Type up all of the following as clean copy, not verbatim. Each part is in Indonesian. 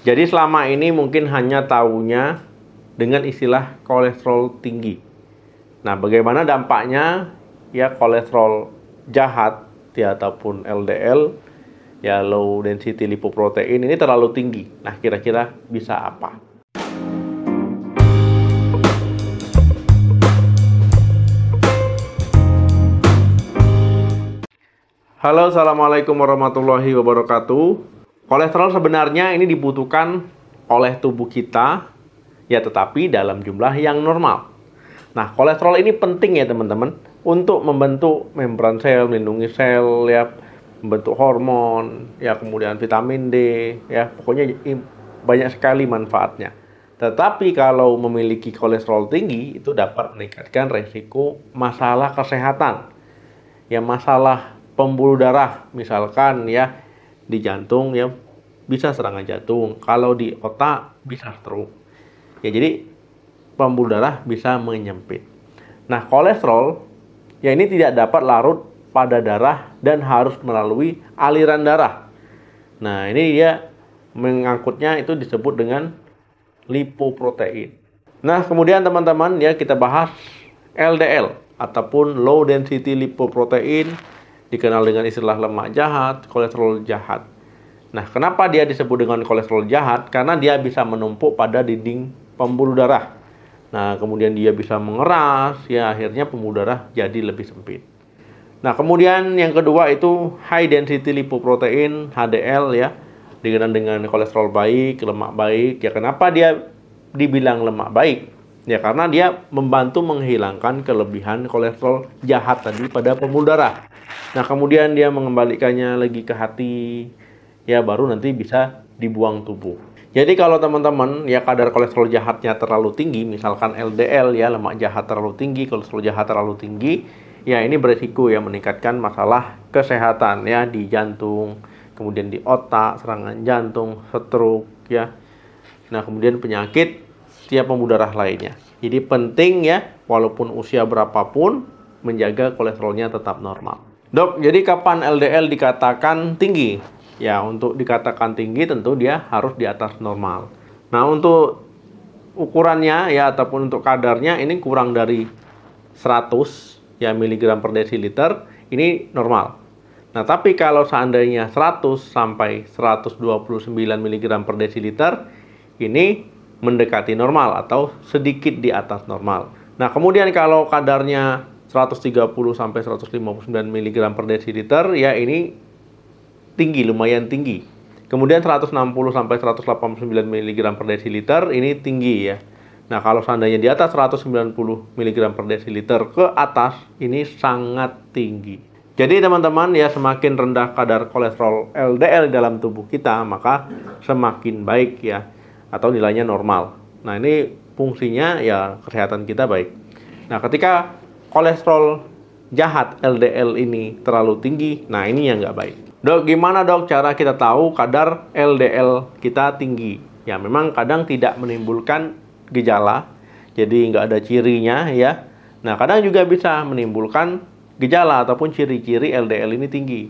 Jadi selama ini mungkin hanya tahunya dengan istilah kolesterol tinggi. Nah, bagaimana dampaknya ya kolesterol jahat ya ataupun LDL ya low density lipoprotein ini terlalu tinggi. Nah, kira-kira bisa apa? Halo, assalamualaikum warahmatullahi wabarakatuh. Kolesterol sebenarnya ini dibutuhkan oleh tubuh kita, ya tetapi dalam jumlah yang normal. Nah, kolesterol ini penting ya teman-teman, untuk membentuk membran sel, melindungi sel, ya, membentuk hormon, ya kemudian vitamin D, ya pokoknya banyak sekali manfaatnya. Tetapi kalau memiliki kolesterol tinggi, itu dapat meningkatkan resiko masalah kesehatan, ya masalah pembuluh darah, misalkan ya di jantung ya bisa serangan jantung, kalau di otak bisa stroke. Ya jadi pembuluh darah bisa menyempit. Nah, kolesterol ya ini tidak dapat larut pada darah dan harus melalui aliran darah. Nah, ini dia mengangkutnya itu disebut dengan lipoprotein. Nah, kemudian teman-teman ya kita bahas LDL ataupun low density lipoprotein, dikenal dengan istilah lemak jahat, kolesterol jahat. Nah, kenapa dia disebut dengan kolesterol jahat? Karena dia bisa menumpuk pada dinding pembuluh darah. Nah, kemudian dia bisa mengeras, ya akhirnya pembuluh darah jadi lebih sempit. Nah, kemudian yang kedua itu high density lipoprotein, HDL ya, dikenal dengan kolesterol baik, lemak baik. Ya, kenapa dia dibilang lemak baik? Ya, karena dia membantu menghilangkan kelebihan kolesterol jahat tadi pada pembuluh darah. Nah, kemudian dia mengembalikannya lagi ke hati, ya baru nanti bisa dibuang tubuh. Jadi kalau teman-teman ya kadar kolesterol jahatnya terlalu tinggi, misalkan LDL ya lemak jahat terlalu tinggi, kolesterol jahat terlalu tinggi, ya ini beresiko ya meningkatkan masalah kesehatan ya di jantung, kemudian di otak, serangan jantung, stroke ya. Nah, kemudian penyakit tiap pembuluh darah lainnya. Jadi penting ya walaupun usia berapapun menjaga kolesterolnya tetap normal. Dok, jadi kapan LDL dikatakan tinggi? Ya, untuk dikatakan tinggi tentu dia harus di atas normal. Nah, untuk ukurannya ya ataupun untuk kadarnya ini kurang dari 100 ya miligram per desiliter, ini normal. Nah, tapi kalau seandainya 100 sampai 129 miligram per desiliter, ini mendekati normal atau sedikit di atas normal. Nah, kemudian kalau kadarnya 130 sampai 159 mg per desiliter ya ini tinggi, lumayan tinggi. Kemudian 160 sampai 189 mg per desiliter ini tinggi ya. Nah, kalau seandainya di atas 190 mg per desiliter ke atas ini sangat tinggi. Jadi teman-teman ya semakin rendah kadar kolesterol LDL dalam tubuh kita maka semakin baik ya atau nilainya normal. Nah, ini fungsinya ya kesehatan kita baik. Nah, ketika kolesterol jahat LDL ini terlalu tinggi, nah ini yang nggak baik. Dok, gimana dok cara kita tahu kadar LDL kita tinggi? Ya memang kadang tidak menimbulkan gejala, jadi nggak ada cirinya ya. Nah, kadang juga bisa menimbulkan gejala ataupun ciri-ciri LDL ini tinggi.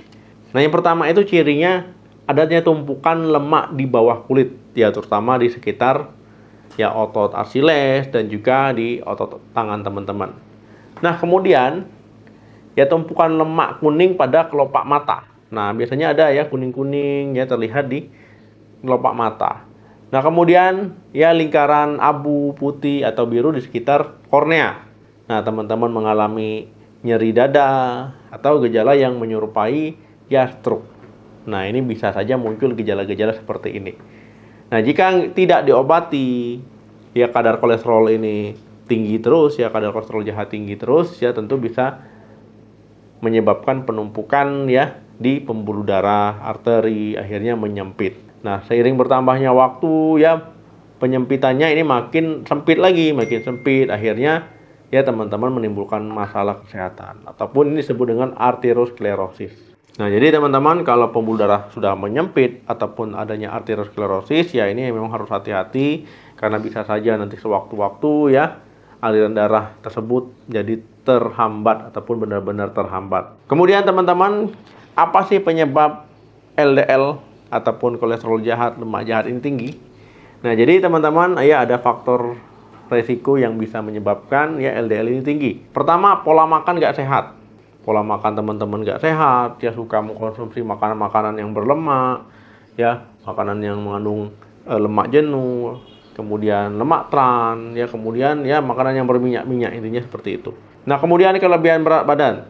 Nah, yang pertama itu cirinya adanya tumpukan lemak di bawah kulit, ya terutama di sekitar ya otot Asiles dan juga di otot tangan teman-teman. Nah, kemudian ya tumpukan lemak kuning pada kelopak mata. Nah, biasanya ada ya kuning-kuning ya terlihat di kelopak mata. Nah, kemudian ya lingkaran abu putih atau biru di sekitar kornea. Nah, teman-teman mengalami nyeri dada atau gejala yang menyerupai ya stroke. Nah, ini bisa saja muncul gejala-gejala seperti ini. Nah, jika tidak diobati ya kadar kolesterol ini tinggi terus ya, kadar kolesterol jahat tinggi terus ya tentu bisa menyebabkan penumpukan ya di pembuluh darah, arteri, akhirnya menyempit. Nah, seiring bertambahnya waktu ya penyempitannya ini makin sempit lagi, makin sempit, akhirnya ya teman-teman menimbulkan masalah kesehatan ataupun ini disebut dengan arteriosklerosis. Nah, jadi teman-teman kalau pembuluh darah sudah menyempit ataupun adanya arteriosklerosis ya ini memang harus hati-hati karena bisa saja nanti sewaktu-waktu ya aliran darah tersebut jadi terhambat ataupun benar-benar terhambat. Kemudian teman-teman, apa sih penyebab LDL ataupun kolesterol jahat, lemak jahat ini tinggi. Nah, jadi teman-teman, ya ada faktor resiko yang bisa menyebabkan ya LDL ini tinggi. Pertama, pola makan nggak sehat. Pola makan teman-teman nggak sehat, ya suka mengkonsumsi makanan-makanan yang berlemak, ya makanan yang mengandung lemak jenuh, kemudian lemak trans, ya kemudian ya makanan yang berminyak-minyak, intinya seperti itu. Nah, kemudian kelebihan berat badan.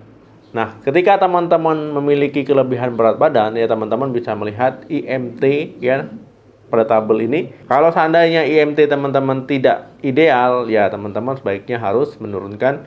Nah, ketika teman-teman memiliki kelebihan berat badan, ya teman-teman bisa melihat IMT ya pada tabel ini. Kalau seandainya IMT teman-teman tidak ideal, ya teman-teman sebaiknya harus menurunkan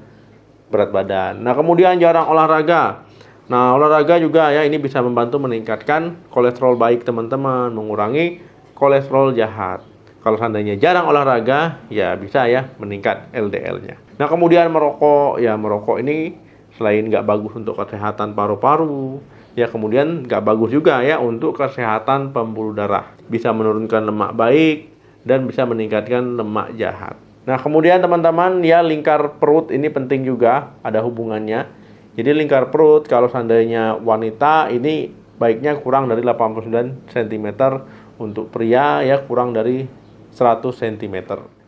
berat badan. Nah, kemudian jarang olahraga. Nah, olahraga juga ya ini bisa membantu meningkatkan kolesterol baik teman-teman, mengurangi kolesterol jahat. Kalau seandainya jarang olahraga, ya bisa ya meningkat LDL-nya. Nah, kemudian merokok, ya merokok ini selain nggak bagus untuk kesehatan paru-paru, ya kemudian nggak bagus juga ya untuk kesehatan pembuluh darah. Bisa menurunkan lemak baik dan bisa meningkatkan lemak jahat. Nah, kemudian teman-teman ya lingkar perut ini penting juga, ada hubungannya. Jadi lingkar perut kalau seandainya wanita ini baiknya kurang dari 89 cm, untuk pria ya kurang dari 100 cm.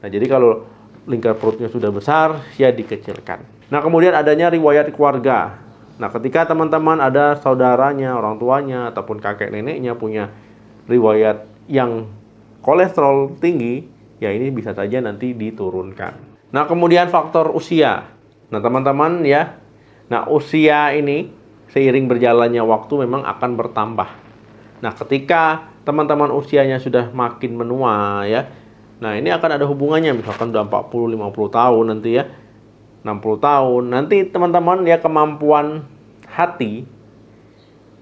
Nah, jadi kalau lingkar perutnya sudah besar ya dikecilkan. Nah, kemudian adanya riwayat keluarga. Nah, ketika teman-teman ada saudaranya, orang tuanya, ataupun kakek neneknya punya riwayat yang kolesterol tinggi, ya ini bisa saja nanti diturunkan. Nah, kemudian faktor usia. Nah, teman-teman ya, nah usia ini seiring berjalannya waktu memang akan bertambah. Nah, ketika teman-teman usianya sudah makin menua ya, nah ini akan ada hubungannya, misalkan udah 40-50 tahun nanti ya, 60 tahun, nanti teman-teman ya kemampuan hati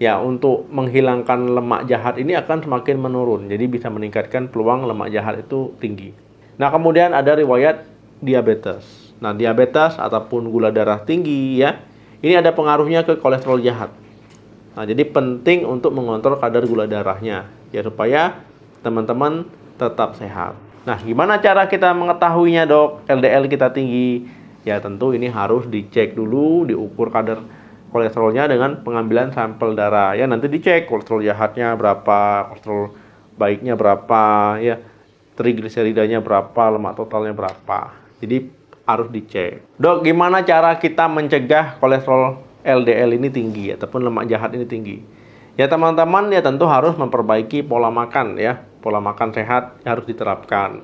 ya untuk menghilangkan lemak jahat ini akan semakin menurun. Jadi bisa meningkatkan peluang lemak jahat itu tinggi. Nah, kemudian ada riwayat diabetes. Nah, diabetes ataupun gula darah tinggi ya, ini ada pengaruhnya ke kolesterol jahat. Nah, jadi penting untuk mengontrol kadar gula darahnya ya supaya teman-teman tetap sehat. Nah, gimana cara kita mengetahuinya, Dok? LDL kita tinggi. Ya tentu ini harus dicek dulu, diukur kadar kolesterolnya dengan pengambilan sampel darah. Ya nanti dicek kolesterol jahatnya berapa, kolesterol baiknya berapa, ya trigliseridanya berapa, lemak totalnya berapa. Jadi harus dicek. Dok, gimana cara kita mencegah kolesterol LDL ini tinggi ataupun lemak jahat ini tinggi? Ya teman-teman ya tentu harus memperbaiki pola makan ya. Pola makan sehat harus diterapkan.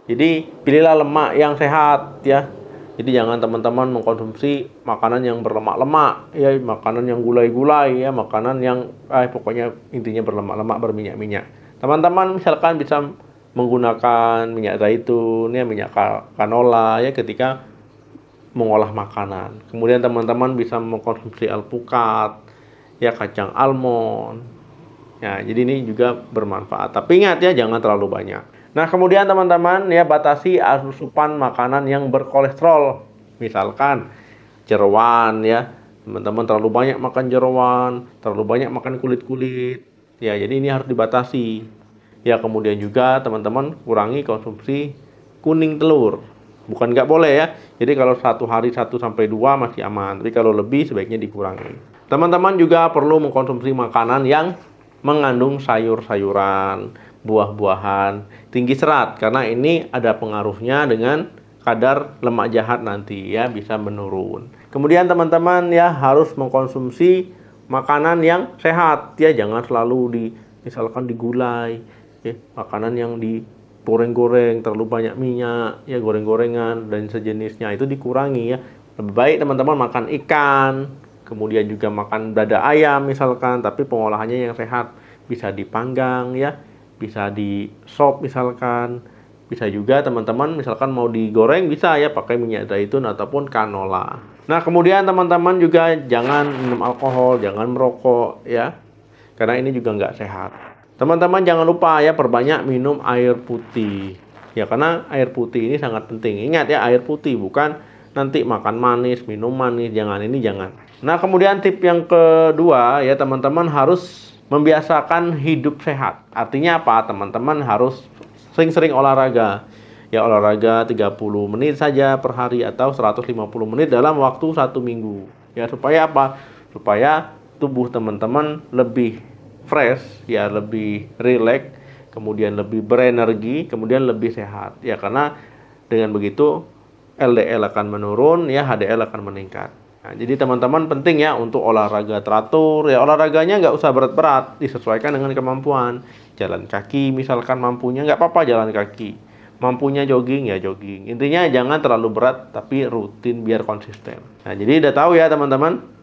Jadi pilihlah lemak yang sehat ya. Jadi jangan teman-teman mengkonsumsi makanan yang berlemak-lemak, ya makanan yang gulai-gulai, ya makanan yang pokoknya intinya berlemak-lemak, berminyak-minyak. Teman-teman misalkan bisa menggunakan minyak zaitun, ya minyak canola, ya ketika mengolah makanan. Kemudian teman-teman bisa mengkonsumsi alpukat, ya kacang almond. Ya, jadi ini juga bermanfaat. Tapi ingat ya jangan terlalu banyak. Nah, kemudian teman-teman ya batasi asupan makanan yang berkolesterol. Misalkan jeroan ya. Teman-teman terlalu banyak makan jeroan, terlalu banyak makan kulit-kulit. Ya, jadi ini harus dibatasi. Ya, kemudian juga teman-teman kurangi konsumsi kuning telur. Bukan nggak boleh ya. Jadi kalau satu hari 1-2 masih aman. Tapi kalau lebih sebaiknya dikurangi. Teman-teman juga perlu mengkonsumsi makanan yang mengandung sayur-sayuran, buah-buahan, tinggi serat, karena ini ada pengaruhnya dengan kadar lemak jahat nanti ya bisa menurun. Kemudian teman-teman ya harus mengkonsumsi makanan yang sehat ya, jangan selalu misalkan digulai ya, makanan yang digoreng-goreng, terlalu banyak minyak ya, goreng-gorengan dan sejenisnya itu dikurangi ya. Lebih baik teman-teman makan ikan, kemudian juga makan dada ayam misalkan, tapi pengolahannya yang sehat, bisa dipanggang ya, bisa di sop misalkan, bisa juga teman-teman misalkan mau digoreng bisa ya pakai minyak zaitun ataupun canola. Nah, kemudian teman-teman juga jangan minum alkohol, jangan merokok ya, karena ini juga nggak sehat. Teman-teman jangan lupa ya perbanyak minum air putih ya, karena air putih ini sangat penting. Ingat ya, air putih, bukan nanti makan manis, minum manis, jangan, ini jangan. Nah, kemudian tip yang kedua ya, teman-teman harus membiasakan hidup sehat. Artinya apa? Teman-teman harus sering-sering olahraga. Ya, olahraga 30 menit saja per hari atau 150 menit dalam waktu 1 minggu. Ya, supaya apa? Supaya tubuh teman-teman lebih fresh, ya lebih rileks, kemudian lebih berenergi, kemudian lebih sehat. Ya karena dengan begitu LDL akan menurun, ya HDL akan meningkat. Nah, jadi teman-teman penting ya untuk olahraga teratur. Ya olahraganya nggak usah berat-berat, disesuaikan dengan kemampuan. Jalan kaki misalkan mampunya, nggak apa-apa jalan kaki. Mampunya jogging ya jogging. Intinya jangan terlalu berat, tapi rutin biar konsisten. Nah jadi udah tahu ya teman-teman.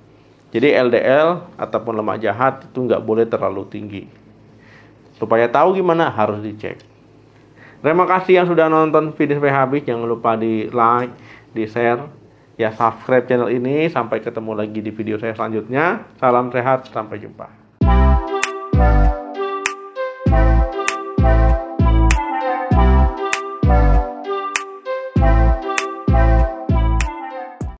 Jadi LDL ataupun lemak jahat itu nggak boleh terlalu tinggi. Supaya tahu gimana harus dicek. Terima kasih yang sudah nonton video sampai habis. Jangan lupa di like, di share, ya subscribe channel ini. Sampai ketemu lagi di video saya selanjutnya. Salam sehat, sampai jumpa.